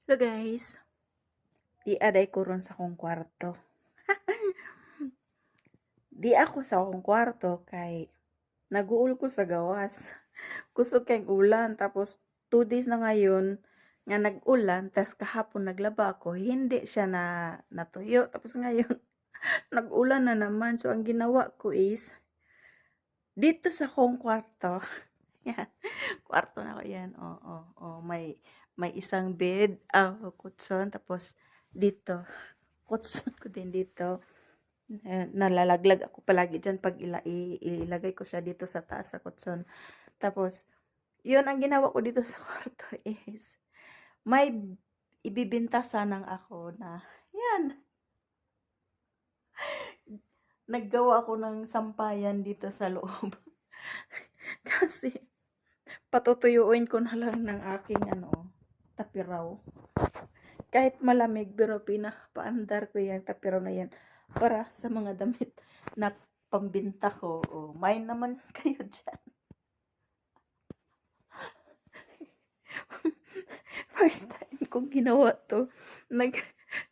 Hello guys, di aday ko ron sa akong kwarto. Di ako sa akong kwarto kay naguol ko sa gawas. Kusog kay ulan tapos 2 days na ngayon nga nag-ulan tas kahapon naglaba ako hindi siya natuyo tapos ngayon nag-ulan na naman so ang ginawa ko is dito sa akong kwarto. Yan, kwarto na ko yan. May isang bed, kutson tapos dito kutson ko din dito. Nalalaglag ako palagi diyan 'pag ilagay ko siya dito sa taas sa kutson. Tapos, 'yun ang ginawa ko dito sa kwarto is may ibibenta sanang ako na 'yan, naggawa ako ng sampayan dito sa loob. Kasi patutuyuin ko na lang ng aking tapiraw. Kahit malamig pero pinapaandar ko 'yang tapiraw na 'yan para sa mga damit na pambenta ko. Oh, may naman kayo diyan. First time kong ginawa 'to,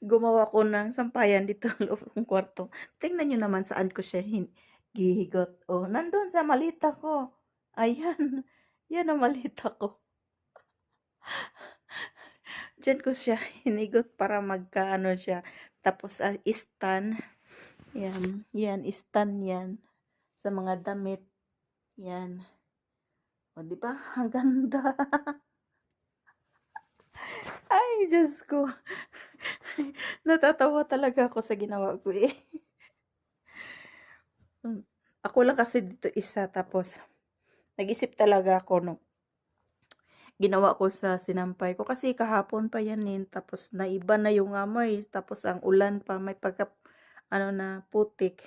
gumawa ko ng sampayan dito sa loob ng kwarto. Tingnan niyo naman saan ko siya gihigot. Oh, nandun sa malita ko. Ayan, 'yan ang malita ko. Diyan ko siya hinigot para magkaano siya. Tapos, stand, 'yan stand 'yan sa mga damit, 'yan. Oh, 'di ba ang ganda? Ay, Diyos ko. Natatawa talaga ako sa ginawa ko, eh. Ako lang kasi dito isa tapos nag-isip talaga ako nung ginawa ko sa sinampay ko kasi kahapon pa yan, eh, tapos naiba na yung amoy tapos ang ulan pa may ano na putik.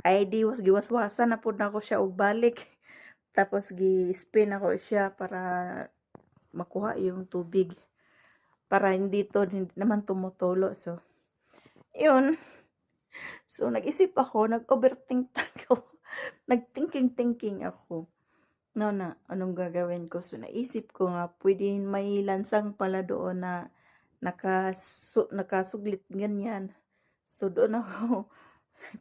Ay di giwaswasan na pud nako siya og balik. Tapos gi-spin ako siya para makuha yung tubig para hindi naman tumutulo. So, yun. So, nag-isip ako, nag-overthink ako, nag-thinking ako. Na anong gagawin ko? So, naisip ko nga, pwede may lansang pala doon na nakasuglit ganyan. So, doon ako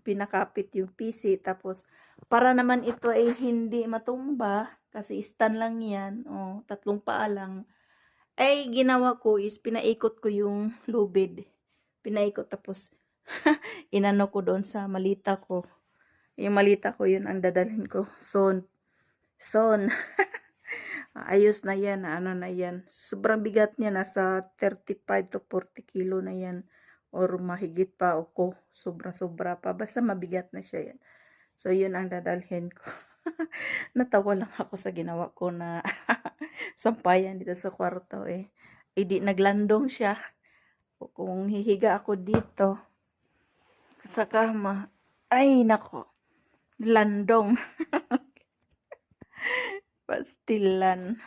pinakapit yung PC. Tapos, para naman ito ay hindi matumba, kasi stand lang yan, tatlong paa lang, ay ginawa ko is pinaikot ko yung lubid. Pinaikot tapos inano ko doon sa malita ko. Yung malita ko yun ang dadalhin ko. Son. Ayos na yan, ano na yan. Sobrang bigat niya, nasa 35 to 40 kilo na yan. Or mahigit pa ako. Sobra-sobra pa. Basta mabigat na siya yan. So, yun ang dadalhin ko. Natawa lang ako sa ginawa ko na sampayan dito sa kwarto eh. Hindi naglandong siya. Kung hihiga ako dito sa kama, ay nako, landong. Pastilan.